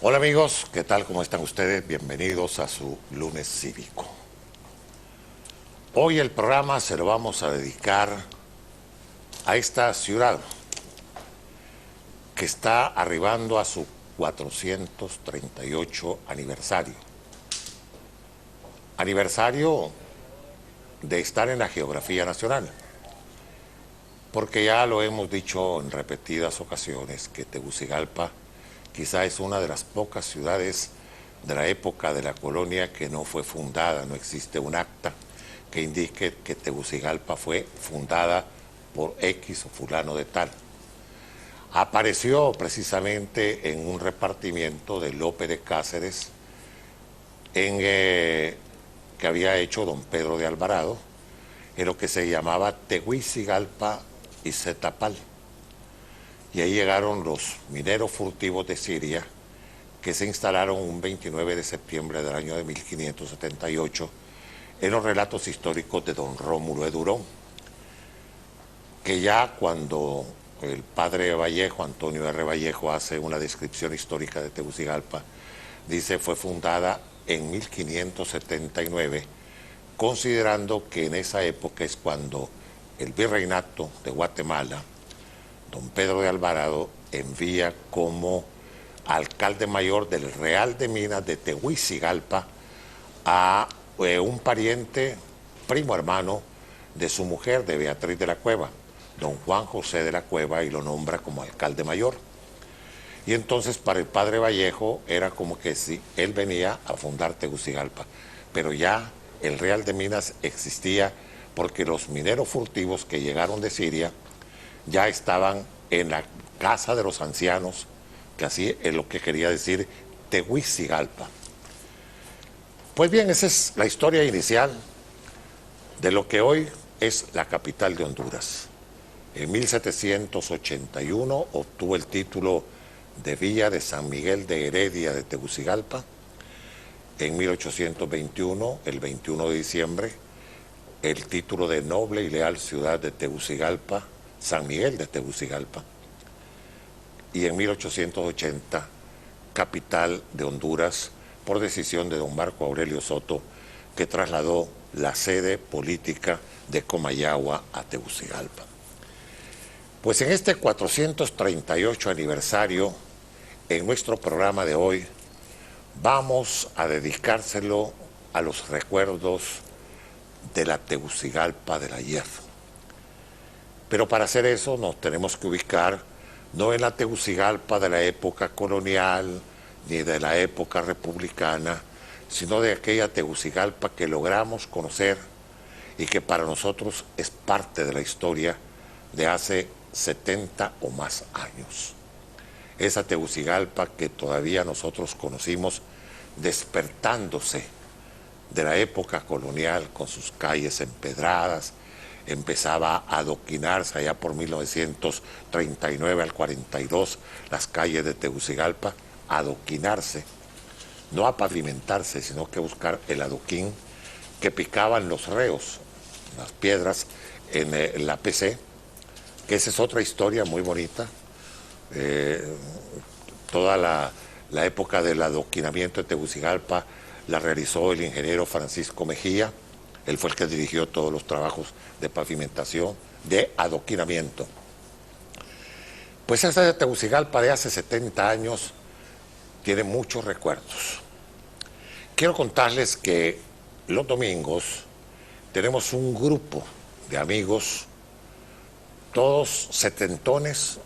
Hola amigos, ¿qué tal? ¿Cómo están ustedes? Bienvenidos a su lunes cívico. Hoy el programa se lo vamos a dedicar a esta ciudad que está arribando a su 438 aniversario. Aniversario de estar en la geografía nacional. Porque ya lo hemos dicho en repetidas ocasiones que Tegucigalpa quizá es una de las pocas ciudades de la época de la colonia que no fue fundada, no existe un acta que indique que Tegucigalpa fue fundada por X o fulano de tal. Apareció precisamente en un repartimiento de Lope de Cáceres que había hecho don Pedro de Alvarado, en lo que se llamaba Tegucigalpa y Zetapal. Y ahí llegaron los mineros furtivos de Siria, que se instalaron un 29 de septiembre del año de 1578 en los relatos históricos de don Rómulo de Durón, que ya cuando el padre Vallejo, Antonio R. Vallejo, hace una descripción histórica de Tegucigalpa, dice fue fundada en 1579, considerando que en esa época es cuando el virreinato de Guatemala, don Pedro de Alvarado, envía como alcalde mayor del Real de Minas de Tegucigalpa a un pariente, primo hermano de su mujer, de Beatriz de la Cueva, don Juan José de la Cueva, y lo nombra como alcalde mayor. Y entonces para el padre Vallejo era como que sí, él venía a fundar Tegucigalpa, pero ya el Real de Minas existía porque los mineros furtivos que llegaron de Siria ya estaban en la casa de los ancianos, que así es lo que quería decir Tegucigalpa. Pues bien, esa es la historia inicial de lo que hoy es la capital de Honduras. En 1781 obtuvo el título de Villa de San Miguel de Heredia de Tegucigalpa. En 1821, el 21 de diciembre, el título de noble y leal ciudad de Tegucigalpa, San Miguel de Tegucigalpa. Y en 1880, capital de Honduras, por decisión de don Marco Aurelio Soto, que trasladó la sede política de Comayagua a Tegucigalpa. Pues en este 438 aniversario, en nuestro programa de hoy, vamos a dedicárselo a los recuerdos de la Tegucigalpa del ayer. Pero para hacer eso nos tenemos que ubicar no en la Tegucigalpa de la época colonial ni de la época republicana, sino de aquella Tegucigalpa que logramos conocer y que para nosotros es parte de la historia de hace 70 o más años. Esa Tegucigalpa que todavía nosotros conocimos despertándose de la época colonial con sus calles empedradas, empezaba a adoquinarse allá por 1939 al 42, las calles de Tegucigalpa, a adoquinarse, no a pavimentarse, sino que buscar el adoquín que picaban los reos, las piedras en la PC, que esa es otra historia muy bonita. Toda la época del adoquinamiento de Tegucigalpa la realizó el ingeniero Francisco Mejía. Él fue el que dirigió todos los trabajos de pavimentación, de adoquinamiento. Pues esta de Tegucigalpa de hace 70 años tiene muchos recuerdos. Quiero contarles que los domingos tenemos un grupo de amigos, todos setentones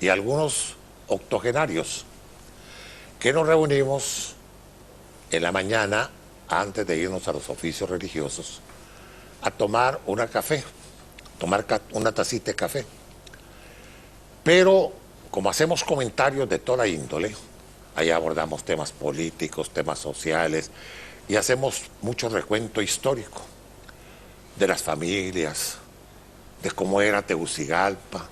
y algunos octogenarios, que nos reunimos en la mañana antes de irnos a los oficios religiosos a tomar una tacita de café. Pero como hacemos comentarios de toda índole, ahí abordamos temas políticos, temas sociales y hacemos mucho recuento histórico de las familias, de cómo era Tegucigalpa.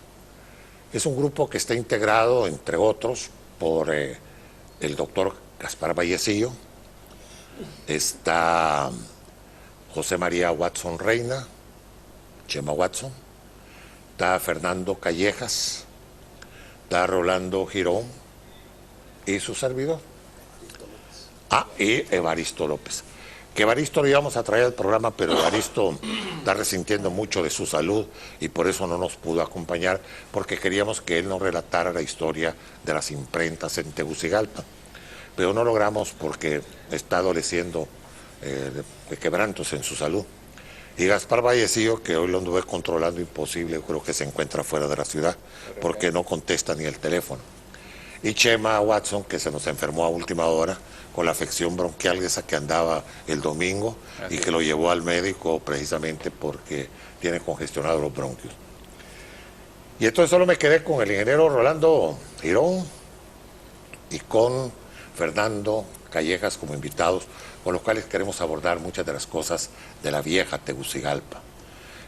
Es un grupo que está integrado, entre otros, por el doctor Gaspar Vallecillo, está José María Watson Reina, Chema Watson, está Fernando Callejas, está Rolando Girón, y su servidor. Y Evaristo López. Que Evaristo lo íbamos a traer al programa, pero Evaristo está resintiendo mucho de su salud y por eso no nos pudo acompañar, porque queríamos que él nos relatara la historia de las imprentas en Tegucigalpa. Pero no logramos porque está adoleciendo de quebrantos en su salud. Y Gaspar Vallecillo, que hoy lo anduve controlando imposible, creo que se encuentra fuera de la ciudad, porque no contesta ni el teléfono. Y Chema Watson, que se nos enfermó a última hora con la afección bronquial esa que andaba el domingo y que lo llevó al médico precisamente porque tiene congestionados los bronquios. Y entonces solo me quedé con el ingeniero Rolando Girón y con Fernando Callejas como invitados, con los cuales queremos abordar muchas de las cosas de la vieja Tegucigalpa,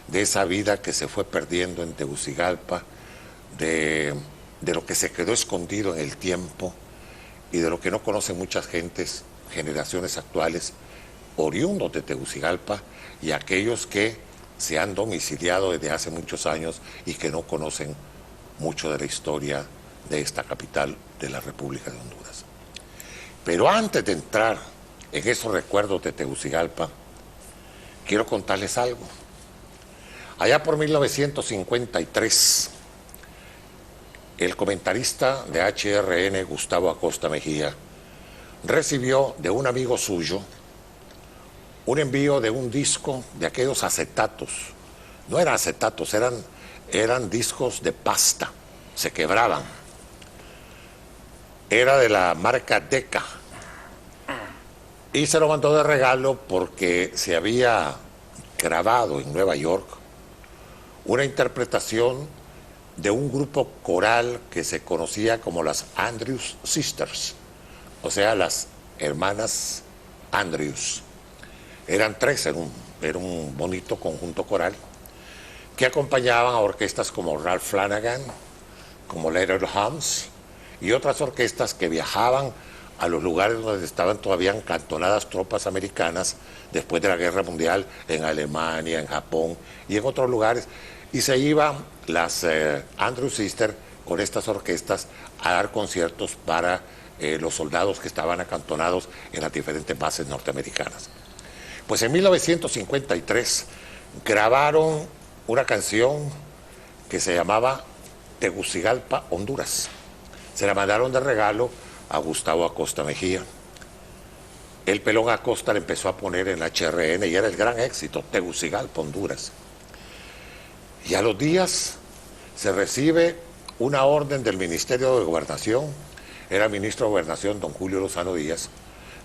de esa vida que se fue perdiendo en Tegucigalpa, de lo que se quedó escondido en el tiempo y de lo que no conocen muchas gentes, generaciones actuales, oriundos de Tegucigalpa y aquellos que se han domiciliado desde hace muchos años y que no conocen mucho de la historia de esta capital de la República de Honduras. Pero antes de entrar en esos recuerdos de Tegucigalpa, quiero contarles algo. Allá por 1953, el comentarista de HRN, Gustavo Acosta Mejía, recibió de un amigo suyo un envío de un disco de aquellos acetatos. No eran acetatos, eran discos de pasta, se quebraban. Era de la marca Decca. Y se lo mandó de regalo porque se había grabado en Nueva York una interpretación de un grupo coral que se conocía como las Andrews Sisters, o sea, las hermanas Andrews. Eran tres, era un bonito conjunto coral que acompañaban a orquestas como Ralph Flanagan, como Later Hams y otras orquestas que viajaban a los lugares donde estaban todavía encantonadas tropas americanas después de la Guerra Mundial, en Alemania, en Japón y en otros lugares. Y se iban las Andrew Sisters con estas orquestas a dar conciertos para los soldados que estaban acantonados en las diferentes bases norteamericanas. Pues en 1953 grabaron una canción que se llamaba Tegucigalpa, Honduras. Se la mandaron de regalo a Gustavo Acosta Mejía. El pelón Acosta le empezó a poner en la HRN y era el gran éxito, Tegucigalpa, Honduras. Y a los días se recibe una orden del Ministerio de Gobernación, era ministro de Gobernación don Julio Lozano Díaz,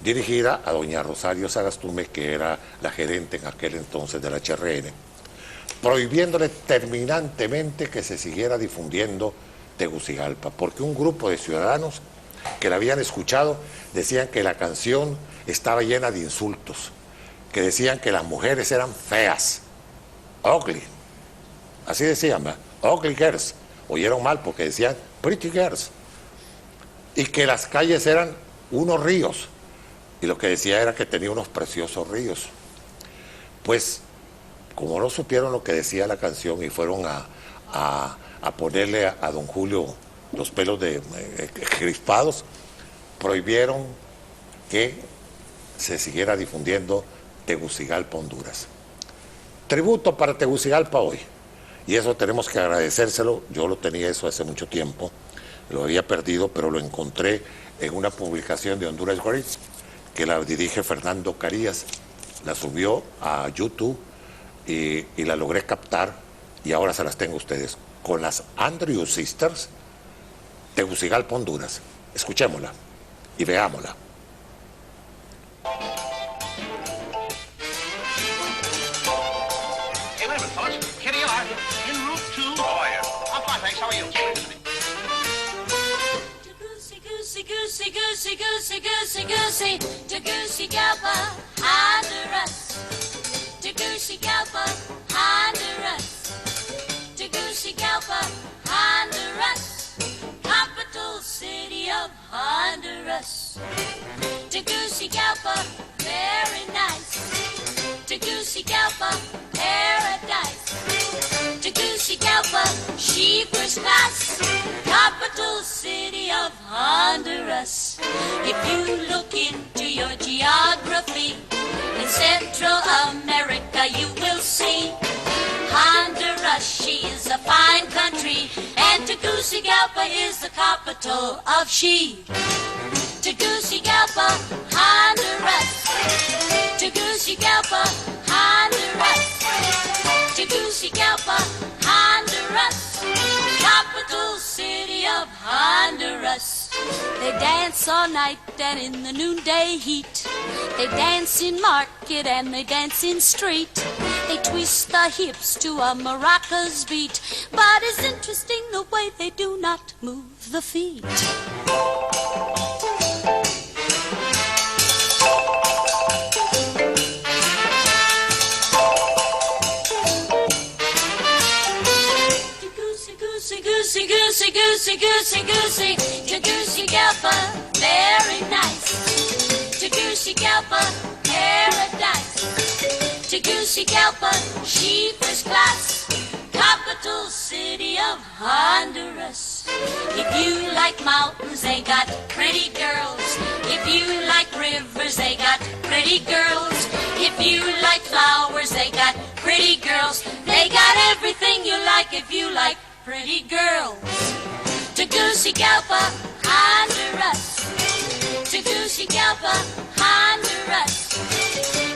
dirigida a doña Rosario Sagastume, que era la gerente en aquel entonces de la HRN, prohibiéndole terminantemente que se siguiera difundiendo Tegucigalpa, porque un grupo de ciudadanos que la habían escuchado decían que la canción estaba llena de insultos, que decían que las mujeres eran feas, ugly, así decían, ¿verdad? Ugly girls, oyeron mal porque decían pretty girls, y que las calles eran unos ríos, y lo que decía era que tenía unos preciosos ríos. Pues, como no supieron lo que decía la canción y fueron a ponerle a don Julio los pelos crispados, prohibieron que se siguiera difundiendo Tegucigalpa, Honduras. Tributo para Tegucigalpa hoy, y eso tenemos que agradecérselo. Yo lo tenía eso hace mucho tiempo, lo había perdido, pero lo encontré en una publicación de Honduras Greats, que la dirige Fernando Carías, la subió a YouTube y la logré captar, y ahora se las tengo a ustedes, con las Andrew Sisters, Tegucigalpa, Honduras. Escuchémosla y veámosla. Hey, wait a minute, fellas. Kitty, you are in room 2. How are you? I'm fine, thanks. How are you? Goosey, goosey, goosey, goosey, goosey, goosey, goosey, Tegucigalpa, Honduras. Tegucigalpa, Honduras. Tegucigalpa, Honduras. Capital city of Honduras. Tegucigalpa, very nice. Tegucigalpa, paradise. Tegucigalpa, she first class. Capital city of Honduras. Honduras. If you look into your geography, in Central America you will see Honduras, she is a fine country, and Tegucigalpa is the capital of she. Tegucigalpa, Honduras. Tegucigalpa, Honduras. Tegucigalpa, Honduras. Capital city of Honduras. They dance all night and in the noonday heat. They dance in market and they dance in street. They twist the hips to a maracas beat. But it's interesting the way they do not move the feet. Goosey, goosey, goosey, goosey, goosey, Tegucigalpa, very nice. Tegucigalpa, paradise. Tegucigalpa, she first class, capital city of Honduras. If you like mountains, they got pretty girls. If you like rivers, they got pretty girls. If you like flowers, they got pretty girls. They got everything you like if you like pretty girls. Tegucigalpa, Honduras. Tegucigalpa, Honduras.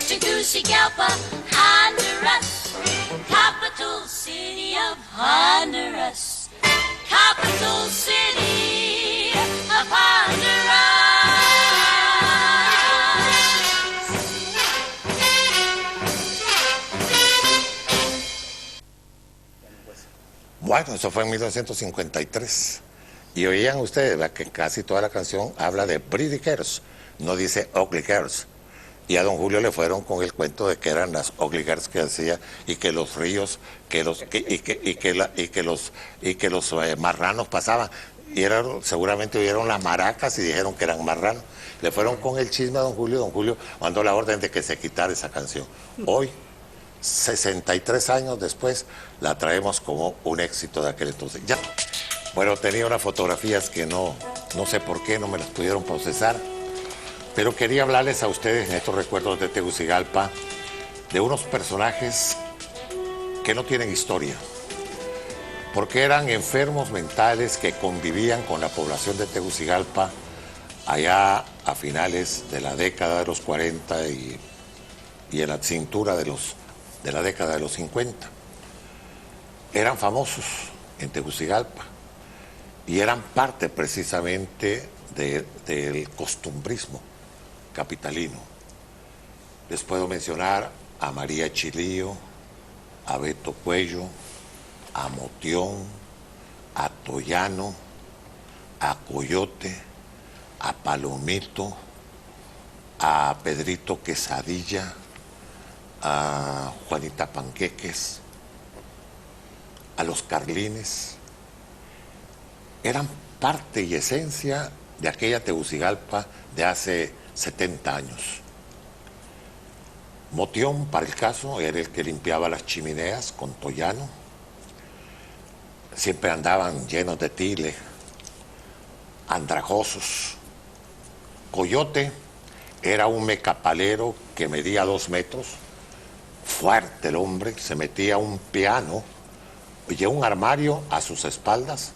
Tegucigalpa, Honduras. Capital city of Honduras. Capital city of Honduras. Bueno, eso fue en 1953. Y oían ustedes, ¿verdad?, que casi toda la canción habla de pretty girls, no dice ugly girls. Y a don Julio le fueron con el cuento de que eran las ugly girls que decía, y que los ríos, que los marranos pasaban. Y seguramente oyeron las maracas y dijeron que eran marranos. Le fueron con el chisme a don Julio mandó la orden de que se quitara esa canción. Hoy, 63 años después, la traemos como un éxito de aquel entonces. Ya. Bueno, tenía unas fotografías que no sé por qué no me las pudieron procesar, pero quería hablarles a ustedes en estos recuerdos de Tegucigalpa de unos personajes que no tienen historia, porque eran enfermos mentales que convivían con la población de Tegucigalpa allá a finales de la década de los 40 y en la cintura de la década de los 50. Eran famosos en Tegucigalpa y eran parte precisamente del costumbrismo capitalino. Les puedo mencionar a María Chilío, a Beto Cuello, a Motión, a Toyano, a Coyote, a Palomito, a Pedrito Quesadilla, a Juanita Panqueques, a los Carlines. Eran parte y esencia de aquella Tegucigalpa de hace 70 años. Motión, para el caso, era el que limpiaba las chimeneas con Toyano. Siempre andaban llenos de tile, andrajosos. Coyote era un mecapalero que medía 2 metros, fuerte el hombre, se metía a un piano y un armario a sus espaldas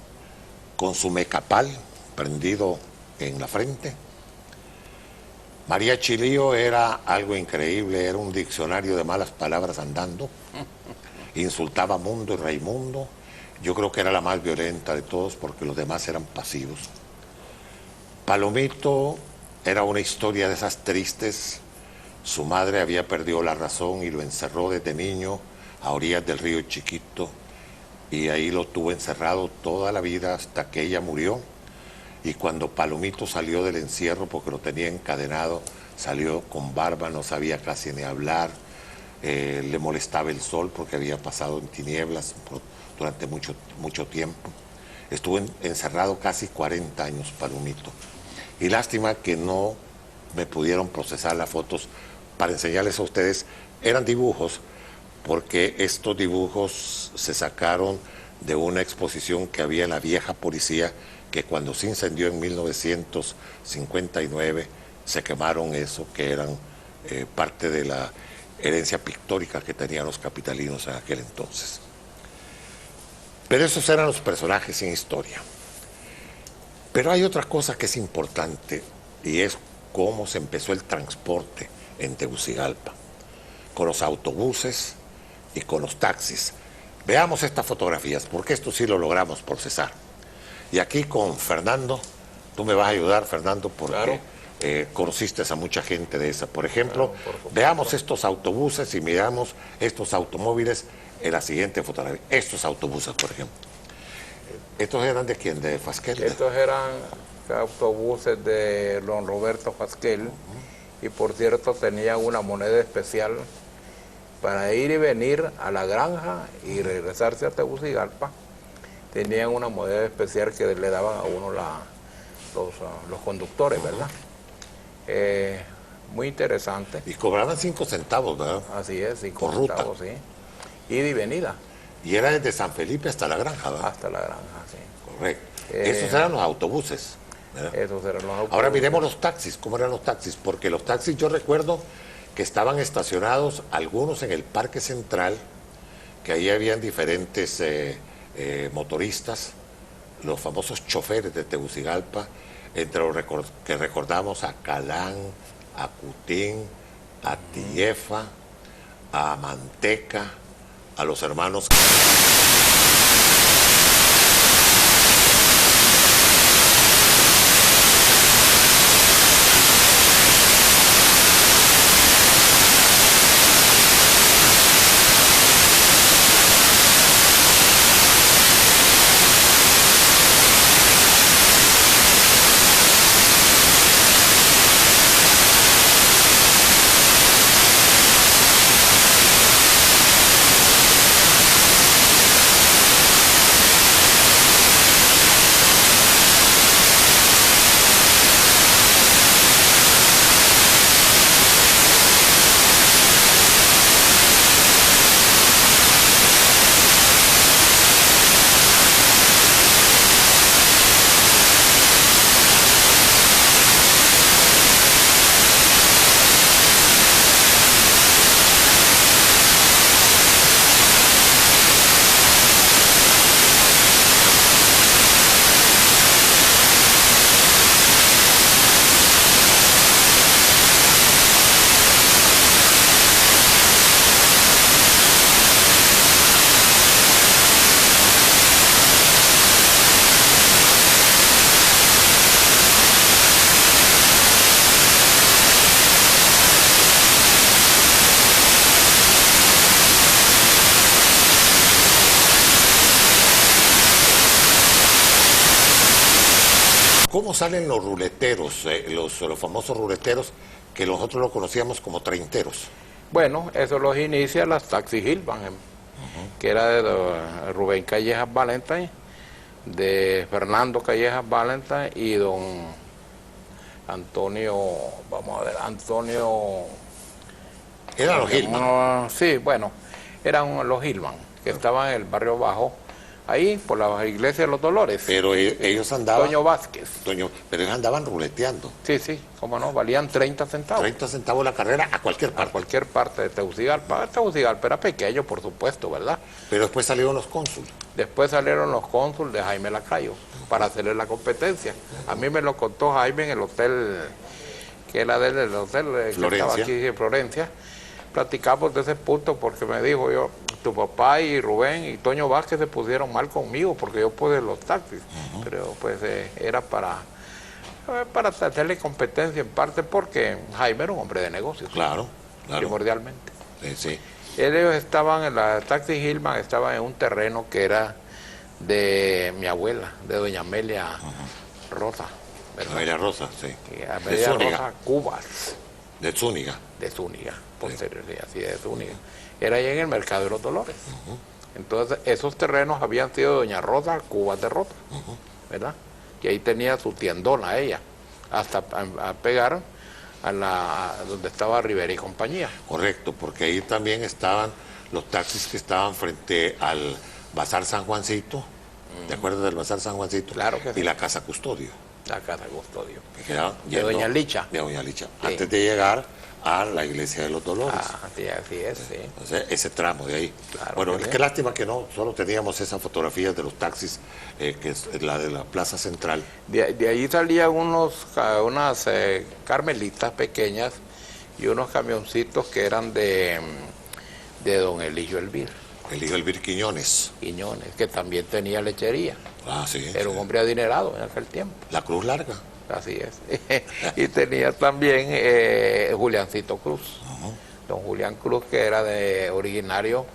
con su mecapal prendido en la frente. María Chilío era algo increíble, era un diccionario de malas palabras andando, insultaba a Mundo y Raimundo. Yo creo que era la más violenta de todos porque los demás eran pasivos. Palomito era una historia de esas tristes. Su madre había perdido la razón y lo encerró desde niño a orillas del río Chiquito, y ahí lo tuvo encerrado toda la vida hasta que ella murió. Y cuando Palomito salió del encierro, porque lo tenía encadenado, salió con barba, no sabía casi ni hablar, le molestaba el sol porque había pasado en tinieblas durante mucho tiempo. Estuvo encerrado casi 40 años Palomito. Y lástima que no me pudieron procesar las fotos para enseñarles a ustedes. Eran dibujos, porque estos dibujos se sacaron de una exposición que había en la vieja policía, que cuando se incendió en 1959 se quemaron eso, que eran parte de la herencia pictórica que tenían los capitalinos en aquel entonces. Pero esos eran los personajes sin historia. Pero hay otra cosa que es importante, y es cómo se empezó el transporte en Tegucigalpa, con los autobuses y con los taxis. Veamos estas fotografías, porque esto sí lo logramos procesar. Y aquí con Fernando, tú me vas a ayudar, Fernando, porque claro. Conociste a mucha gente de esa. Por ejemplo, veamos estos autobuses y miramos estos automóviles en la siguiente fotografía. Estos autobuses, por ejemplo. ¿Estos eran de quién? ¿De Fasquel? Estos eran autobuses de don Roberto Fasquel, y por cierto tenían una moneda especial para ir y venir a la granja y regresarse a Tegucigalpa. Tenían una moneda especial que le daban a uno los conductores, ¿verdad? Muy interesante. Y cobraban 5 centavos, ¿verdad? Así es, 5 por ruta. centavos, sí. Ida y venida. Y era desde San Felipe hasta la granja, ¿verdad? Hasta la granja, sí. Correcto. Esos eran los autobuses, ¿verdad? Esos eran los autobuses. Ahora miremos los taxis, ¿cómo eran los taxis? Porque los taxis yo recuerdo que estaban estacionados algunos en el Parque Central, que ahí habían diferentes motoristas, los famosos choferes de Tegucigalpa, entre los que recordamos a Calán, a Cutín, a Tillefa, a Manteca, a los hermanos. ¿Cómo salen los ruleteros, los famosos ruleteros, que nosotros lo conocíamos como treinteros? Bueno, eso los inicia las Taxi Hillman, que era de Rubén Callejas Valentine, de Fernando Callejas Valentine y don Antonio, vamos a ver, Antonio... Eran los Hillman. Sí, bueno, eran los Hillman, que estaban en el barrio bajo, ahí por la iglesia de los Dolores. Pero ellos andaban... Toño Vázquez. Pero ellos andaban ruleteando. Sí, sí, cómo no, valían 30 centavos. 30 centavos la carrera a cualquier parte. A cualquier parte de Tegucigalpa. Tegucigalpa era pequeño, por supuesto, ¿verdad? Pero después salieron los cónsules. Después salieron los cónsules de Jaime Lacayo para hacerle la competencia. A mí me lo contó Jaime en el hotel, que era del hotel que Florencia. estaba aquí en Florencia. Platicamos de ese punto porque me dijo yo, tu papá y Rubén y Toño Vázquez se pusieron mal conmigo porque yo pude los taxis. Pero pues era para hacerle competencia en parte porque Jaime era un hombre de negocios. Claro, claro. Primordialmente. Sí. Ellos estaban en la Taxi Hillman, estaban en un terreno que era de mi abuela, de doña Amelia Rosa. ¿verdad? Amelia Rosa, sí. Amelia Rosa Cubas. De Zúñiga. De Zúñiga, posterior, sí, así de Zúñiga. Era ahí en el Mercado de los Dolores. Entonces, esos terrenos habían sido de doña Rosa Cubas de Rosa, ¿verdad? Y ahí tenía su tiendona ella, hasta a pegar a donde estaba Rivera y compañía. Correcto, porque ahí también estaban los taxis que estaban frente al Bazar San Juancito, ¿te acuerdas del Bazar San Juancito? Claro que sí. Y la Casa Custodio. La casa de custodio. Que quedaba De Doña Licha. De Doña Licha. Sí. Antes de llegar a la Iglesia de los Dolores. Ah, sí, así es, sí. Entonces, ese tramo de ahí. Claro Bueno, que es sí. que lástima que no solo teníamos esas fotografías de los taxis, que es la de la Plaza Central. De ahí salían unas carmelitas pequeñas y unos camioncitos que eran de don Eligio Elvir El hijo Elvir Quiñones. Quiñones, que también tenía lechería. Ah, sí. Era un hombre adinerado en aquel tiempo. La Cruz Larga. Así es. Y tenía también Juliancito Cruz. Don Julián Cruz, que era originario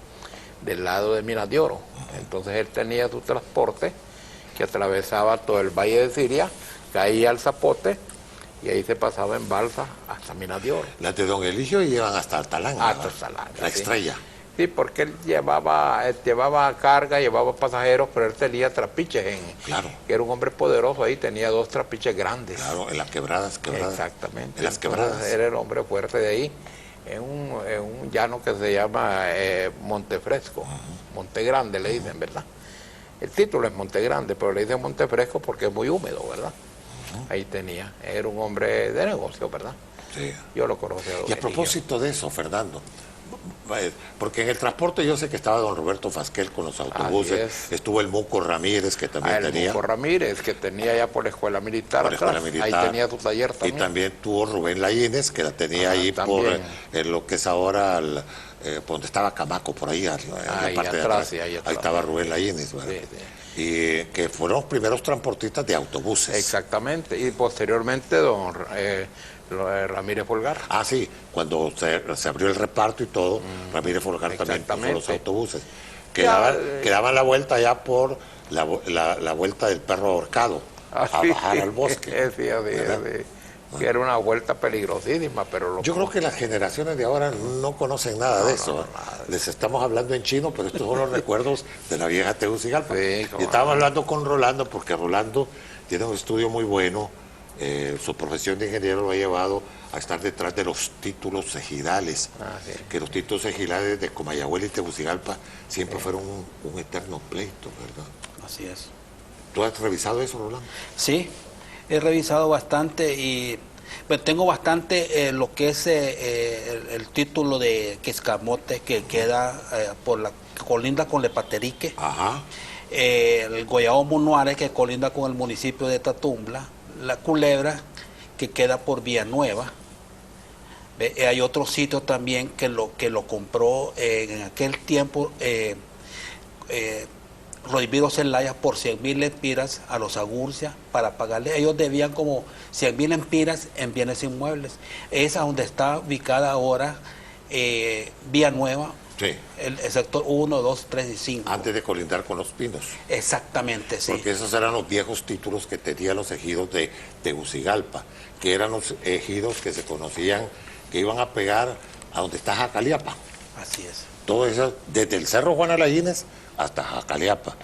del lado de Minas de Oro. Entonces él tenía su transporte que atravesaba todo el Valle de Siria, caía al Zapote y ahí se pasaba en balsa hasta Minas de Oro. Las de Don Eligio llevan hasta Altalanga. Hasta ¿verdad? Altalanga, La sí. Estrella. Sí, porque él llevaba carga, llevaba pasajeros, pero él tenía trapiches Claro. que era un hombre poderoso ahí, tenía 2 trapiches grandes. Claro, en las quebradas. Exactamente. En las Entonces, quebradas. era el hombre fuerte de ahí, en un llano que se llama Montefresco, Monte Grande le dicen, ¿verdad? El título es Monte Grande, pero le dicen Montefresco porque es muy húmedo, ¿verdad? Ahí tenía, era un hombre de negocio, ¿verdad? Sí. Yo lo conocí a don Y a Eligio. propósito de eso, Fernando, porque en el transporte yo sé que estaba don Roberto Fasquel con los autobuses, es. estuvo el Muco Ramírez que también El tenía, Muco Ramírez, que tenía ya por la escuela militar por la atrás. escuela militar. Ahí tenía su taller y también. también tuvo Rubén Laínez que la tenía ahí también. por lo que es ahora por donde estaba Camaco, por ahí, en la Ahí parte de atrás, atrás. sí, ahí atrás. Ahí estaba Rubén Laínez, ¿verdad? Sí, Y que fueron los primeros transportistas de autobuses. Exactamente. Y posteriormente don Ramírez Folgar. Ah, sí, cuando se abrió el reparto y todo, Ramírez Folgar también puso los exactamente. autobuses. Ya, Que daban la vuelta ya por la vuelta del perro ahorcado, a Sí, bajar al bosque. Sí, ¿verdad? que era una vuelta peligrosísima, pero Yo creo que las generaciones de ahora no conocen nada de eso. Les estamos hablando en chino, pero estos son los recuerdos de la vieja Tegucigalpa. Sí, y estaba hablando con Rolando, porque Rolando tiene un estudio muy bueno. Su profesión de ingeniero lo ha llevado a estar detrás de los títulos ejidales. Sí. Que los títulos ejidales de Comayagüela y Tegucigalpa siempre fueron un eterno pleito, ¿verdad? Así es. ¿Tú has revisado eso, Rolando? Sí, he revisado bastante y pues, tengo bastante lo que es el título de Quiscamote que queda por la que colinda con Lepaterique, Ajá. el Goyao Munuare que colinda con el municipio de Tatumbla, la Culebra que queda por Villanueva. Hay otro sitio también que lo compró en aquel tiempo Rodrigo Zelaya por 100,000 lempiras a los Agurcia para pagarle. Ellos debían como 100,000 lempiras en bienes inmuebles. Esa donde está ubicada ahora Villanueva, Sí. el sector 1, 2, 3 y 5. Antes de colindar con los Pinos. Exactamente, sí. Porque esos eran los viejos títulos que tenían los ejidos de Tegucigalpa, que eran los ejidos que se conocían, que iban a pegar a donde está Jacaliapa. Así es. Todo eso, desde el Cerro Juan Alayines hasta Jacaliapa.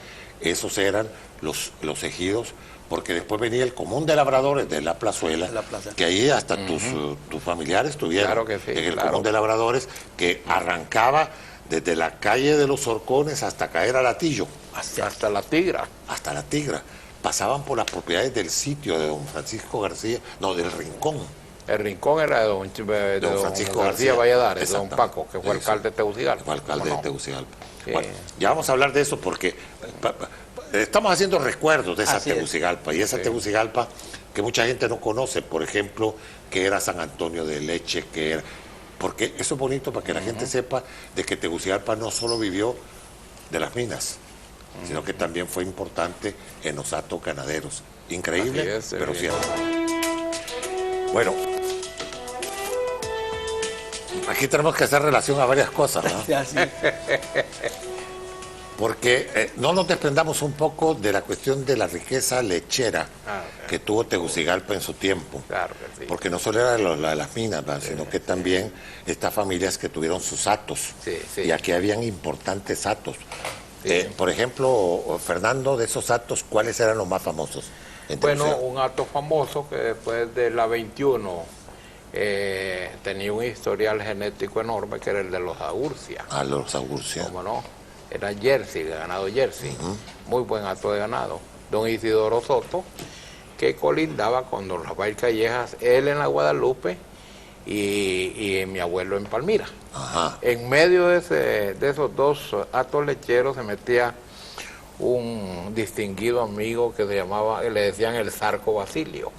Esos eran los ejidos, porque después venía el Común de Labradores de La Plazuela, La Plaza. que ahí hasta tus familiares tuvieron. Claro que sí, en el claro. Común de Labradores, que arrancaba desde la calle de los Horcones hasta caer a Latillo, hasta la Tigra. hasta la Tigra. Pasaban por las propiedades del sitio de don Francisco García, no, del Rincón. El rincón era de don Francisco García García. Valladares, de don Exactamente. Paco, que fue Eso. alcalde de Tegucigalpa. Fue alcalde ¿Cómo de no? Tegucigalpa. Sí. Bueno, ya vamos a hablar de eso porque estamos haciendo recuerdos de esa Así es. Tegucigalpa. Y esa Tegucigalpa que mucha gente no conoce, por ejemplo, que era San Antonio de Leche, que era... Porque eso es bonito para que la gente sepa de que Tegucigalpa no solo vivió de las minas, sino que también fue importante en los actos ganaderos. Increíble, Así es, pero sí. cierto. Bueno, aquí tenemos que hacer relación a varias cosas, ¿no? Así. Porque no nos desprendamos un poco de la cuestión de la riqueza lechera que tuvo Tegucigalpa en su tiempo. Claro que sí. Porque no solo era las minas, ¿verdad? Sino que también estas familias que tuvieron sus atos. Sí, sí. Y aquí habían importantes atos. Sí. Por ejemplo, Fernando, de esos atos, ¿cuáles eran los más famosos? en Bueno, Tegucigalpa? un acto famoso que después de la 21 tenía un historial genético enorme, que era el de los Agurcia. A los Agurcia. ¿Cómo no? era Jersey, ganado Jersey, muy buen hato de ganado. Don Isidoro Soto, que colindaba con don Rafael Callejas, él en la Guadalupe y mi abuelo en Palmira. Ajá. En medio de esos dos hatos lecheros se metía un distinguido amigo que se llamaba, le decían el Zarco Basilio.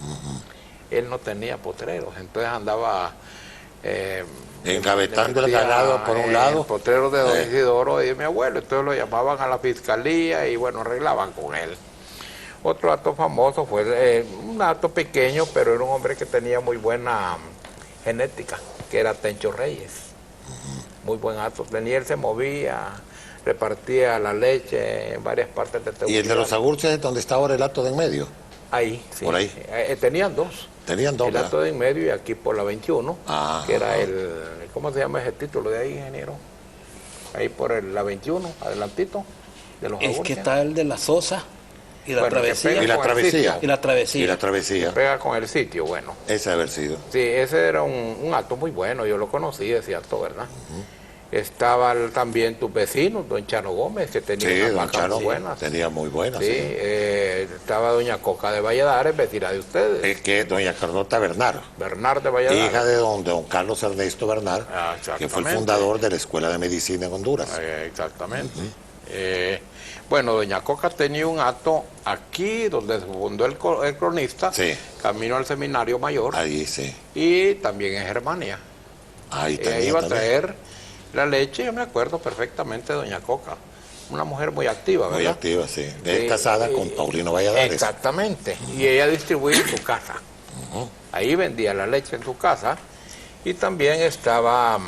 Él no tenía potreros, entonces andaba Engavetando el ganado por un lado. Potreros de don Isidoro y de mi abuelo, entonces lo llamaban a la fiscalía y bueno, arreglaban con él. Otro acto famoso fue un acto pequeño, pero era un hombre que tenía muy buena genética, que era Tencho Reyes. Muy buen acto tenía, él se movía, repartía la leche en varias partes de Tegucigalpa. ¿Y el de los Agurces es donde está ahora el acto de en medio? Ahí, sí. Por ahí. Tenían dos. Tenían dos, El ¿verdad? acto de en medio y aquí por la 21, Ah, que era ¿cómo se llama ese título de ahí, ingeniero? Ahí por la 21, adelantito, de los Es Agurces. que está el de la Sosa y la Bueno, que travesía. pega Y la con el travesía. sitio. Y la travesía. Y la travesía. Pega con el sitio, bueno. Ese debe haber sido. Sí, ese era un acto muy bueno, yo lo conocí, es cierto, ¿verdad? Estaba también tu vecino, don Chano Gómez, que tenía Sí, unas don vacas Chano muy buenas. tenía muy buenas. Sí, Sí. estaba doña Coca de Valladares, vecina de ustedes. Es que doña Carlota Bernard, Bernard de Valladares. hija de don Carlos Ernesto Bernard, Ah, que fue el exactamente. fundador de la Escuela de Medicina en Honduras. Exactamente. Bueno, doña Coca tenía un acto aquí donde se fundó el cronista, Sí. camino al seminario mayor, Ahí sí. y también en Germania. Ahí Ella tenía iba a también. traer la leche, yo me acuerdo perfectamente de doña Coca, una mujer muy activa, ¿verdad? Muy activa, sí. Es Sí, casada con Paulino Valladares. Exactamente, y ella distribuía en su casa. Ahí vendía la leche en su casa, y también estaba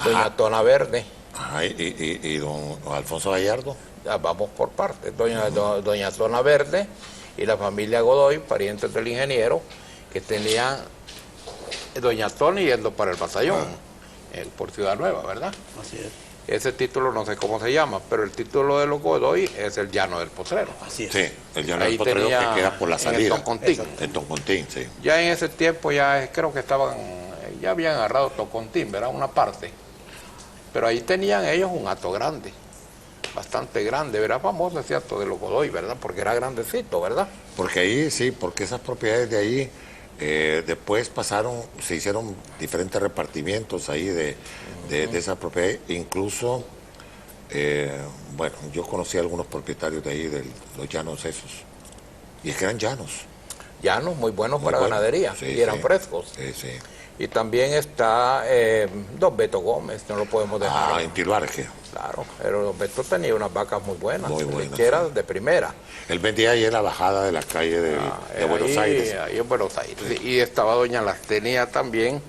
doña Tona Verde. Ajá, y don Alfonso Gallardo. Vamos por partes, doña Tona Verde y la familia Godoy, parientes del ingeniero, que tenían doña Tona yendo para el batallón, por Ciudad Nueva, ¿verdad? Así es. Ese título no sé cómo se llama, pero el título de los Godoy es el Llano del Potrero. Así es. Sí, el llano Ahí del Potrero tenía que queda por la en el salida. Toncontín. El Toncontín, sí. Ya en ese tiempo ya creo que ya habían agarrado Tocontín, ¿verdad? Una parte. Pero ahí tenían ellos un hato grande, bastante grande, ¿verdad? Famoso ese hato de los Godoy, ¿verdad? Porque era grandecito, ¿verdad? Porque ahí sí, porque esas propiedades de ahí después se hicieron diferentes repartimientos ahí de esas propiedades, incluso, bueno, yo conocí a algunos propietarios de ahí, de los llanos esos, y es que eran llanos. Llanos muy buenos Muy para buenos. ganadería, Sí, y eran sí. frescos. Sí, sí. Y también está don Beto Gómez, no lo podemos dejar. En Tiluarque. Claro, pero don Beto tenía unas vacas muy buenas, Muy buenas, lecheras sí. de primera. Él vendía ahí en la bajada de la calle de Buenos Aires. Ahí en Buenos Aires. Y estaba doña Las tenía también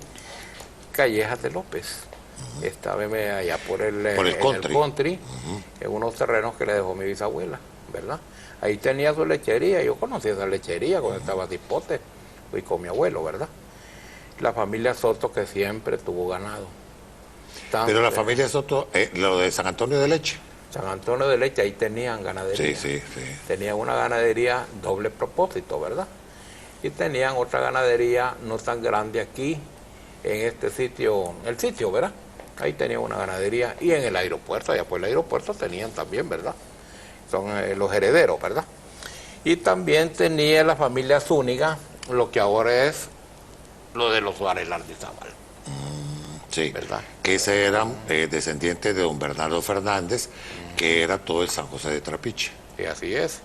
Callejas de López. Estaba allá por el country, en unos terrenos que le dejó mi bisabuela, ¿verdad? Ahí tenía su lechería, yo conocí esa lechería cuando estaba Tipote, fui con mi abuelo, ¿verdad? La familia Soto que siempre tuvo ganado. Pero la familia Soto, lo de San Antonio de Leche. San Antonio de Leche, ahí tenían ganadería. Sí, sí, sí. Tenían una ganadería doble propósito, ¿verdad? Y tenían otra ganadería no tan grande aquí, en este sitio, el sitio, ¿verdad? Ahí tenían una ganadería y en el aeropuerto, allá por el aeropuerto tenían también, ¿verdad? Son los herederos, ¿verdad? Y también tenía la familia Zúñiga, lo que ahora es lo de los Suárez Lardizábal. Sí, ¿Verdad? que ese eran descendientes de don Bernardo Fernández, que era todo el San José de Trapiche, Y así es.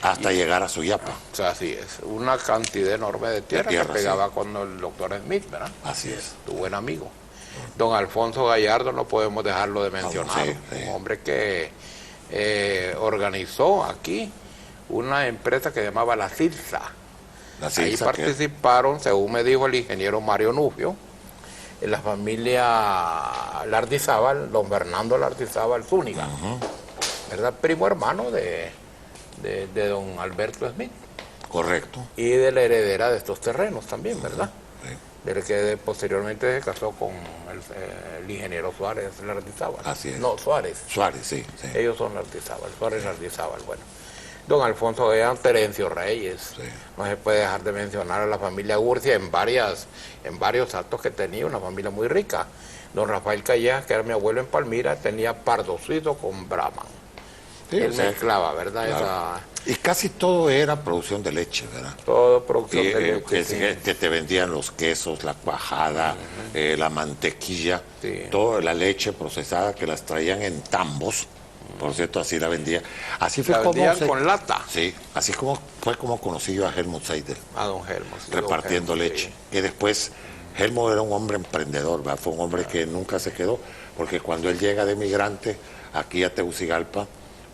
hasta llegar a Suyapa. O sea, así es. Una cantidad enorme de tierra, tierra, que pegaba con el doctor Smith, ¿verdad? Así es. Tu buen amigo. Don Alfonso Gallardo no podemos dejarlo de mencionar. Sí, sí. Un hombre que organizó aquí una empresa que se llamaba La Cirsa. La Ahí Cirsa, que- participaron, según me dijo el ingeniero Mario Nufio, en la familia Lardizábal, don Fernando Lardizábal Zúñiga, ¿verdad? Primo hermano de don Alberto Smith correcto. y de la heredera de estos terrenos también, ¿verdad? Sí. Del que posteriormente se casó con el ingeniero Suárez Lardizábal. Así es. No, Suárez. Suárez, sí, sí. Ellos son Lardizábal, Suárez Lardizábal, bueno. Don Alfonso Gallardo, Terencio Reyes. Sí. No se puede dejar de mencionar a la familia Gurcia en varios actos que tenía, una familia muy rica. Don Rafael Callejas, que era mi abuelo en Palmira, tenía pardocito con Brahman. Sí, Él o sea, mezclaba, ¿verdad? claro. Y casi todo era producción de leche, ¿verdad? Todo producción de leche. Que te vendían los quesos, la cuajada, la mantequilla, Sí. toda la leche procesada que las traían en tambos. Por cierto, así la vendía. Así fue La como vendían con lata. Sí, así como fue como conocí yo a Helmut Seidel, A don Helmo. sí, don repartiendo Helmo, leche. sí. Que después Helmut era un hombre emprendedor, ¿verdad? Fue un hombre que nunca se quedó, porque cuando él llega de migrante aquí a Tegucigalpa,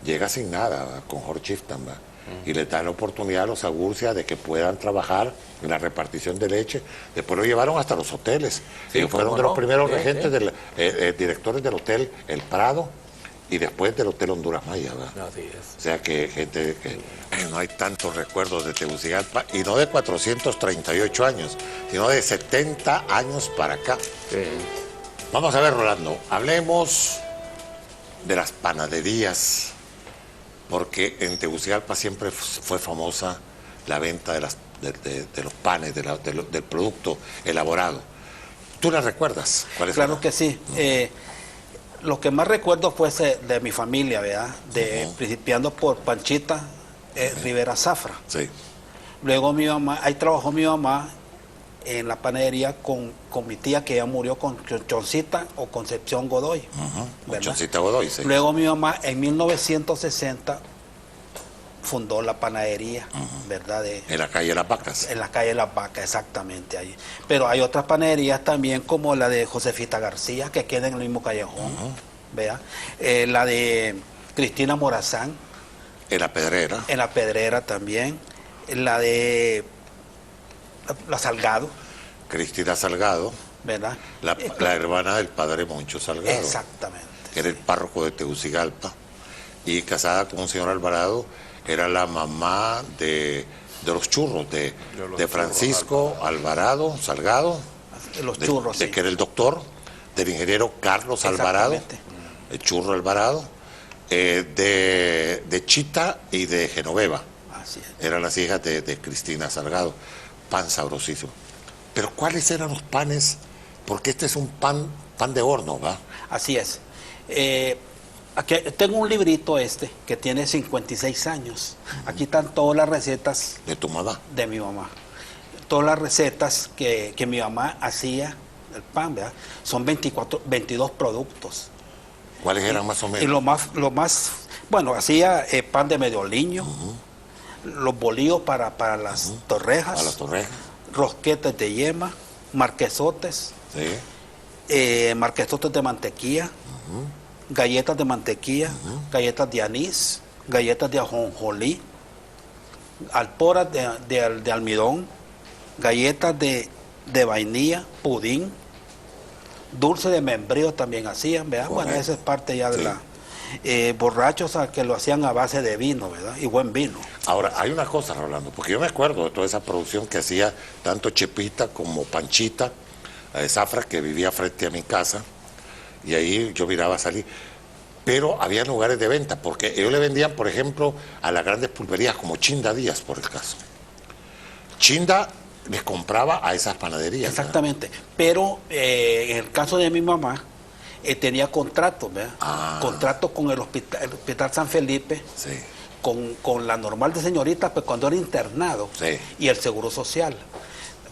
llega sin nada, ¿verdad? Con Jorge Chiftan, ¿verdad? Y le dan la oportunidad a los Agurcia de que puedan trabajar en la repartición de leche. Después lo llevaron hasta los hoteles. Sí, y fueron cómo de los no. primeros Sí, regentes, sí. directores del hotel El Prado y después del Hotel Honduras Maya, ¿verdad? Así es. O sea que gente que no hay tantos recuerdos de Tegucigalpa, y no de 438 años, sino de 70 años para acá. Sí. Vamos a ver, Rolando, hablemos de las panaderías, porque en Tegucigalpa siempre fue famosa la venta de los panes, del producto elaborado. ¿Tú las recuerdas? ¿Cuáles Claro eran? que sí. Lo que más recuerdo fue de mi familia, ¿verdad? Principiando por Panchita Rivera Zafra. Sí. Luego mi mamá, ahí trabajó mi mamá en la panadería con mi tía, que ya murió, con Choncita o Concepción Godoy. ¿verdad? Choncita Godoy, sí. Luego mi mamá en 1960 fundó la panadería, ¿verdad? En la calle Las Vacas. En la calle Las Vacas, exactamente ahí. Pero hay otras panaderías también, como la de Josefita García, que queda en el mismo callejón, ¿vea? La de Cristina Morazán, En la Pedrera. en la Pedrera también. La de la Salgado, Cristina Salgado, ¿verdad? la hermana del padre Moncho Salgado, Exactamente. que era el párroco de Tegucigalpa, y casada con un señor Alvarado, era la mamá de los churros, de Francisco Alvarado Salgado, Los churros, de sí. que era el doctor, del ingeniero Carlos Alvarado, Exactamente. el churro Alvarado, de Chita y de Genoveva. Así es. Eran las hijas de Cristina Salgado. Pan sabrosísimo. Pero ¿cuáles eran los panes? Porque este es un pan de horno, ¿va? Así es. Aquí tengo un librito que tiene 56 años. Aquí están todas las recetas De tu mamá. de mi mamá. Todas las recetas que mi mamá hacía, el pan, ¿verdad? Son 22 productos. ¿Cuáles eran más o Y menos? lo más, bueno, hacía pan de medioliño, los bolillos para las torrejas, A las torrejas. rosquetes de yema, marquesotes, Sí. marquesotes de mantequilla, galletas de mantequilla, galletas de anís, galletas de ajonjolí, alporas de almidón, galletas de vainilla, pudín, dulce de membrillo también hacían, ¿verdad? Correcto. Bueno, esa es parte ya de Sí. la... borrachos que lo hacían a base de vino, ¿verdad? Y buen vino. Ahora, hay una cosa, Rolando, porque yo me acuerdo de toda esa producción que hacía tanto Chepita como Panchita, la de Zafra, que vivía frente a mi casa, y ahí yo miraba salir. Pero había lugares de venta, porque ellos le vendían, por ejemplo, a las grandes pulperías, como Chinda Díaz, por el caso. Chinda les compraba a esas panaderías. ¿verdad? Exactamente. Pero en el caso de mi mamá, tenía contratos, ¿verdad? Ah. Contratos con el hospital San Felipe, Sí. con la normal de señoritas, pues cuando era internado, Sí. y el Seguro Social.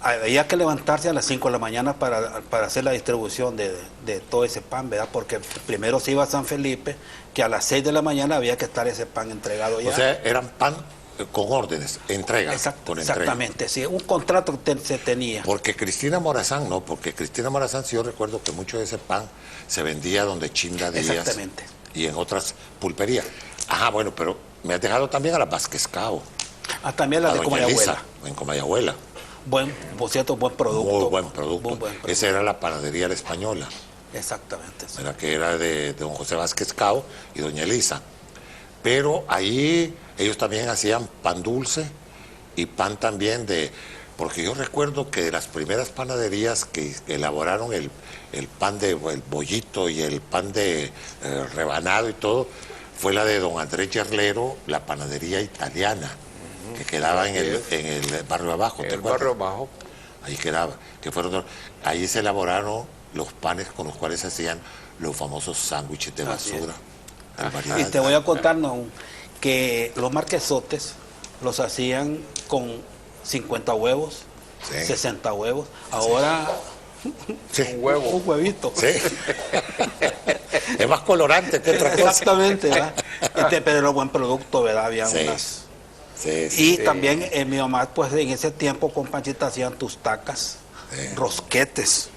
Había que levantarse a las 5 de la mañana para hacer la distribución de todo ese pan, ¿verdad? Porque primero se iba a San Felipe, que a las 6 de la mañana había que estar ese pan entregado ya. O sea, eran pan con órdenes, entrega. Con entrega. Exactamente, sí, un contrato que se tenía. Porque Cristina Morazán no, porque Cristina Morazán sí yo recuerdo que mucho de ese pan se vendía donde Chinda Díaz. Exactamente. Y en otras pulperías. Ajá, bueno, pero me has dejado también a la Vázquez Cao. También la a de doña Comayabuela. Elisa, en Comayabuela. Por cierto, buen producto. Muy buen producto. Muy buen producto. Esa era la panadería La Española, Exactamente. Sí. era que era de don José Vázquez Cao y doña Elisa. Pero ahí ellos también hacían pan dulce y pan también porque yo recuerdo que de las primeras panaderías que elaboraron el pan el bollito y el pan de rebanado y todo, fue la de don Andrés Yerlero, la panadería italiana, que quedaba en el barrio abajo, ¿te El acuerdas? barrio bajo. Ahí quedaba, ahí se elaboraron los panes con los cuales se hacían los famosos sándwiches de Así es. basura. Y te voy a contar, ¿no?, que los marquesotes los hacían con 50 huevos, Sí. 60 huevos. Ahora Sí. Un huevo. un huevito. Sí. Es más colorante que otra cosa. Exactamente, ¿verdad? Pero era buen producto, ¿verdad? Había Sí. unas... Sí, sí. Y también mi mamá, pues en ese tiempo con Panchita hacían tustacas, rosquetes,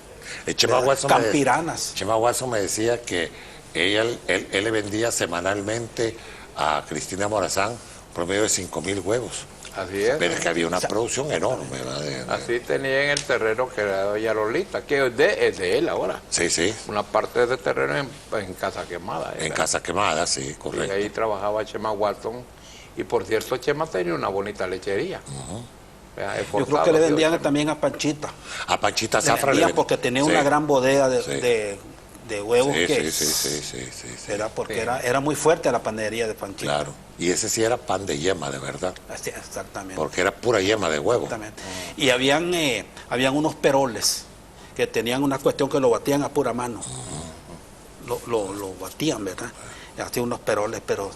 El Chema Watson me campiranas. Chema Watson me decía que él le vendía semanalmente a Cristina Morazán un promedio de 5,000 huevos. Así es. Pero es que había una producción enorme, ¿verdad? Así tenía en el terreno que era doña Lolita, que es de él ahora. Sí, sí. Una parte de ese terreno en Casa Quemada. En era. Casa Quemada, sí, Y correcto. ahí trabajaba Chema Watson. Y por cierto, Chema tenía una bonita lechería. Vea, Yo creo esforzado, que le tío vendían Chema. también a Panchita. A Panchita Le Zafra vendían le porque tenía sí. una gran bodega Sí. de huevos Sí, que sí. era porque Sí. era muy fuerte la panadería de Panchita. Claro. Y ese sí era pan de yema, de verdad. Así, exactamente. Porque era pura yema de huevo. Exactamente. Y habían unos peroles que tenían una cuestión que lo batían a pura mano. Lo batían, ¿verdad? Y hacían unos peroles, pero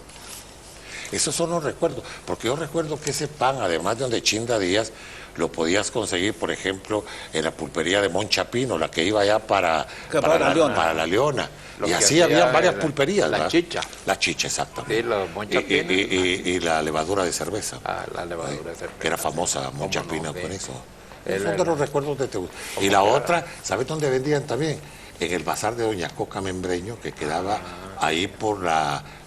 Esos son los recuerdos, porque yo recuerdo que ese pan, además de donde Chinda Díaz, lo podías conseguir, por ejemplo, en la pulpería de Moncha Pino, la que iba allá para La Leona. Para la Leona. Lo Y que así hacía había varias la- pulperías. la ¿verdad? chicha. La chicha, exactamente. Sí, los Moncha Y- Pino. y la levadura de cerveza. Ah, la levadura de cerveza. Que era famosa Moncha ¿Cómo no? Pino Sí. con eso. Él Esos son de era- los recuerdos de Tegucigalpa. Y ¿Cómo la que otra, ¿sabes dónde vendían también? En el bazar de Doña Coca Membreño, que quedaba ahí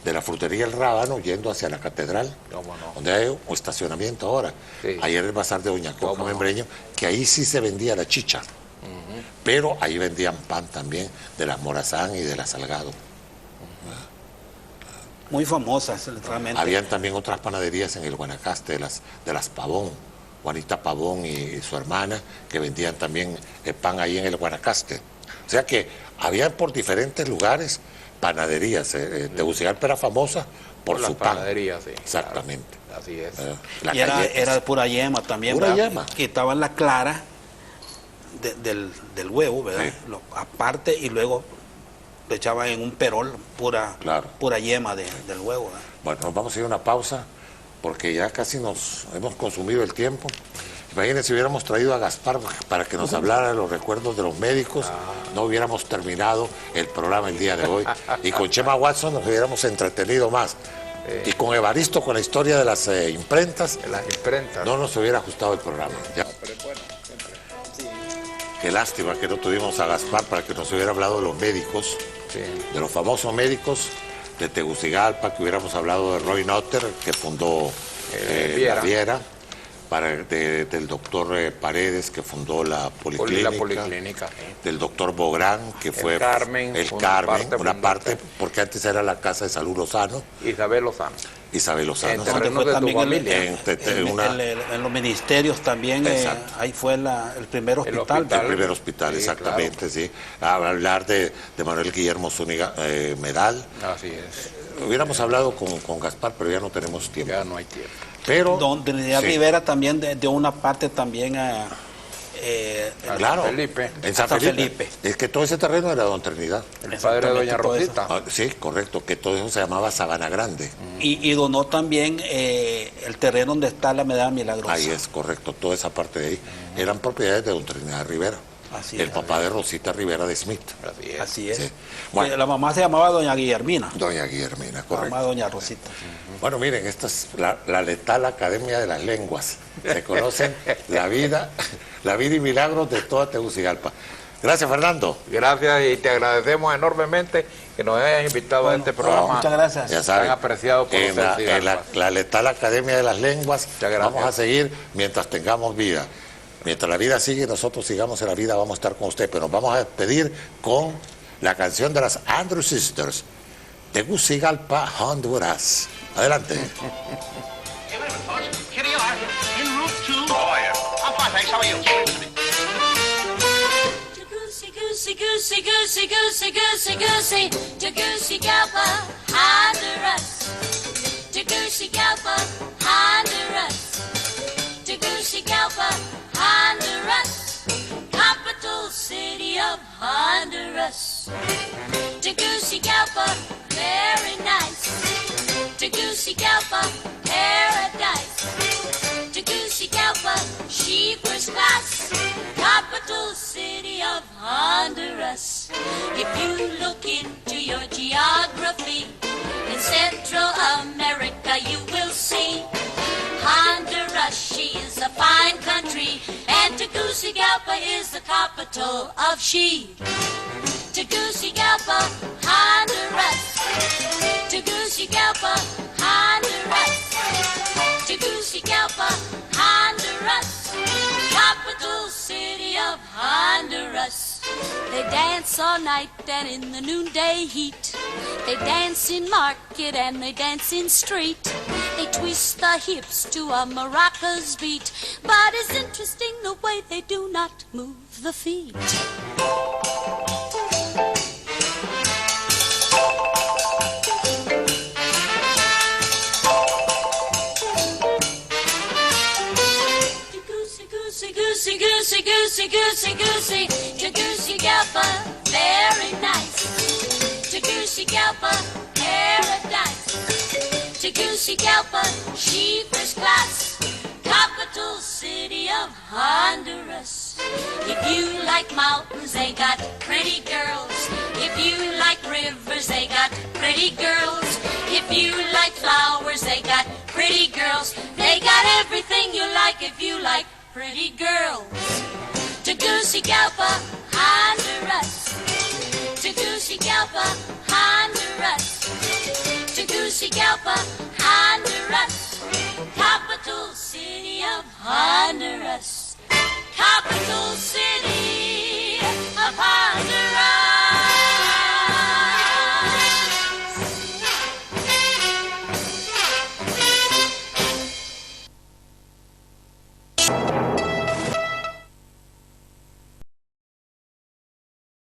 de la frutería El Rábano, yendo hacia la catedral, ¿Cómo no? donde hay un estacionamiento ahora. Sí. Ahí era el bazar de Doña Coca ¿Cómo no? Membreño, que ahí sí se vendía la chicha. Pero ahí vendían pan también de las Morazán y de la Salgado. muy famosas, realmente. Habían también otras panaderías en el Guanacaste, de las Pavón, Juanita Pavón y su hermana, que vendían también el pan ahí en el Guanacaste. O sea que habían por diferentes lugares panaderías. Tegucigalpa era famosa por Las su pan. panaderías, sí. Exactamente. Claro. Así es. Las Y era galletas. de pura yema también, Pura ¿verdad? yema. Quitaban la clara del huevo, ¿verdad? Sí. Aparte, y luego le echaban en un perol Claro. pura yema del huevo, ¿verdad? Bueno, nos vamos a ir a una pausa porque ya casi nos hemos consumido el tiempo. Imagínense si hubiéramos traído a Gaspar para que nos hablara de los recuerdos de los médicos, no hubiéramos terminado el programa el día de hoy. Y con Chema Watson nos hubiéramos entretenido más. Y con Evaristo, con la historia de las imprentas, En las imprentas. no nos hubiera ajustado el programa. Ya. Qué lástima que no tuvimos a Gaspar para que nos hubiera hablado de los médicos, Sí. de los famosos médicos de Tegucigalpa, que hubiéramos hablado de Roy Notter, que fundó Viera. la Viera, del doctor Paredes, que fundó la policlínica, La policlínica. Sí. del doctor Bográn, que fue Carmen, el una Carmen, parte una fundamental. parte, porque antes era la Casa de Salud Lozano, Isabel Lozano. Isabel Lozano. En terrenos Fue de tu también familia. en los ministerios también, Exacto. ahí fue el primer El hospital. hospital. El primer hospital, Sí, exactamente, sí. A hablar de Manuel Guillermo Zúñiga Medal. Así es. Hubiéramos hablado con Gaspar, pero ya no tenemos tiempo. Ya no hay tiempo. Pero, Don Trinidad sí, Rivera también de una parte también claro, Felipe. en San San Felipe. Felipe. Es que todo ese terreno era Don Trinidad. El padre de doña todo eso. Rosita. Ah, sí, correcto, que todo eso se llamaba Sabana Grande. Y donó también el terreno donde está la medalla milagrosa. Ahí es, correcto, toda esa parte de ahí. Eran propiedades de Don Trinidad Rivera, Así el es. papá de Rosita Rivera de Smith. Así es. Así es. Sí. Bueno. La mamá se llamaba doña Guillermina. Doña Guillermina, La correcto. mamá doña Rosita. Bueno, miren, esta es la letal Academia de las Lenguas. Se conocen la vida y milagros de toda Tegucigalpa. Gracias, Fernando. Gracias y te agradecemos enormemente que nos hayas invitado a este programa. muchas gracias. Ya saben, Tan apreciado por en los la letal Academia de las Lenguas Muchas gracias. vamos a seguir mientras tengamos vida. Mientras la vida sigue, nosotros sigamos en la vida, vamos a estar con usted. Pero nos vamos a despedir con la canción de las Andrew Sisters, Tegucigalpa, Honduras. Adelante. Hey, wait a minute, fellas. Here you are, in room 2. Oh, yeah. I'm fine, thanks. How are you? Goosey, goosey, goosey, goosey, goosey, goosey, goosey, Tegucigalpa, Honduras. Tegucigalpa, Honduras. Tegucigalpa, Honduras. Capital city of Honduras. Tegucigalpa, very nice. Tegucigalpa, paradise. Tegucigalpa, she first class, capital city of Honduras. If you look into your geography, in Central America you will see Honduras, she is a fine country, and Tegucigalpa is the capital of she. Tegucigalpa, Honduras. Tegucigalpa, Honduras. Tegucigalpa, Honduras. Capital city of Honduras. They dance all night and in the noonday heat. They dance in market and they dance in street. They twist the hips to a maraca's beat. But it's interesting the way they do not move the feet. Goosey, goosey, goosey, goosey, goosey, Tegucigalpa, very nice. Tegucigalpa, paradise. Tegucigalpa, she first class, capital city of Honduras. If you like mountains, they got pretty girls. If you like rivers, they got pretty girls. If you like flowers, they got pretty girls. They got everything you like if you like pretty girls. Tegucigalpa, Honduras. Tegucigalpa, Honduras. Tegucigalpa, Honduras. Capital city of Honduras. Capital city.